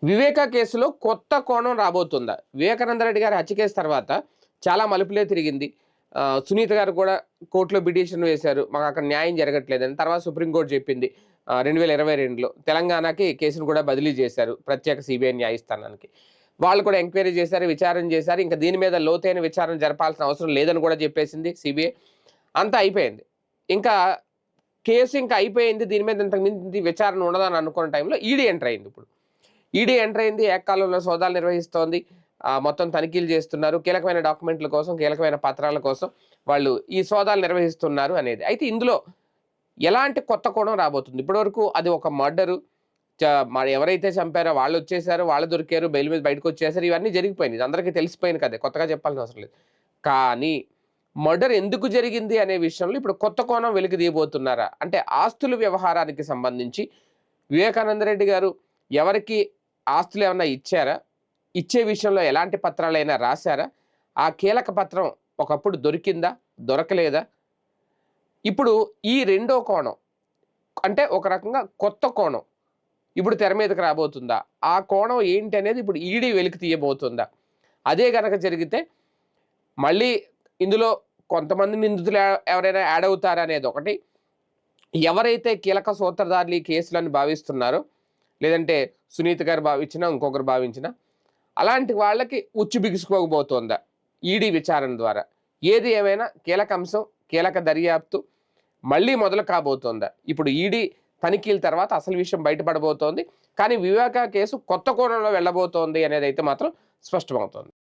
వివేక కేసులో కొత్త కోణం రాబోతుందా? వివేకానంద రెడ్డి గారి హత్య కేసు తర్వాత చాలా మలుపులే తిరిగింది. సునీత గారు కూడా కోర్టులో పిటిషన్ వేశారు. మాకక్కడ న్యాయం జరగట్లేదని. తర్వాత సుప్రీంకోర్టు చెప్పింది. 2022లో తెలంగాణకి కేసును కూడా బదిలీ చేశారు. ప్రత్యేక సీబీఐ న్యాయస్థానానికి. వాళ్ళు కూడా ఎంక్వైరీ చేశారు, విచారణ చేశారు. ఇంక దీని మీద లోతైన విచారణ జరపాల్సిన అవసరం లేదని కూడా చెప్పేసింది సీబీఐ. అంతా అయిపోయింది. ఇంకా కేసు ఇంకా అయిపోయింది. దీని మీద ఇంతకు మించి విచారణ ఉండదని అనుకున్న టైంలో ఈడీ ఎంటర్ అయింది ఇప్పుడు. ఈడీ ఎంటర్ అయింది. ఏకకాలంలో సోదాలు నిర్వహిస్తోంది. మొత్తం తనిఖీలు చేస్తున్నారు. కీలకమైన డాక్యుమెంట్ల కోసం, కీలకమైన పత్రాల కోసం వాళ్ళు ఈ సోదాలు నిర్వహిస్తున్నారు అనేది. అయితే ఇందులో ఎలాంటి కొత్త కోణం రాబోతుంది? ఇప్పటివరకు అది ఒక మర్డరు. మరి ఎవరైతే చంపారో వాళ్ళు వచ్చేసారు, వాళ్ళు దొరికారు, బెయిల్ మీద బయటకు వచ్చేసారు. ఇవన్నీ జరిగిపోయినాయి. ఇది అందరికీ తెలిసిపోయింది కదే. కొత్తగా చెప్పాల్సిన అవసరం లేదు. కానీ మర్డర్ ఎందుకు జరిగింది అనే విషయంలో ఇప్పుడు కొత్త కోణం వెలికి తీయబోతున్నారా? అంటే ఆస్తుల వ్యవహారానికి సంబంధించి వివేకానంద రెడ్డి గారు ఎవరికి ఆస్తులు ఏమన్నా ఇచ్చారా? ఇచ్చే విషయంలో ఎలాంటి పత్రాలైనా రాశారా? ఆ కీలక పత్రం ఒకప్పుడు దొరికిందా? దొరకలేదా? ఇప్పుడు ఈ రెండో కోణం అంటే ఒక రకంగా కొత్త కోణం ఇప్పుడు తెర మీదకి రాబోతుందా? ఆ కోణం ఏంటి అనేది ఇప్పుడు ఈడీ వెలికి తీయబోతుందా? అదే గనక జరిగితే మళ్ళీ ఇందులో కొంతమంది నిందితులు ఎవరైనా యాడ్ అవుతారా అనేది ఒకటి. ఎవరైతే కీలక సూత్రధారులు ఈ కేసులను భావిస్తున్నారో, లేదంటే సునీత గారు భావించినా, ఇంకొకరు భావించినా, అలాంటి వాళ్ళకి ఉచ్చు బిగుసుకోకపోతుందా ఈడీ విచారణ ద్వారా? ఏది ఏమైనా కీలక అంశం, కీలక దర్యాప్తు మళ్ళీ మొదలు కాబోతోందా? ఇప్పుడు ఈడీ తనిఖీల తర్వాత అసలు విషయం బయటపడబోతోంది. కానీ వివేకా కేసు కొత్త కోణంలో వెళ్ళబోతోంది అనేది అయితే మాత్రం స్పష్టమవుతోంది.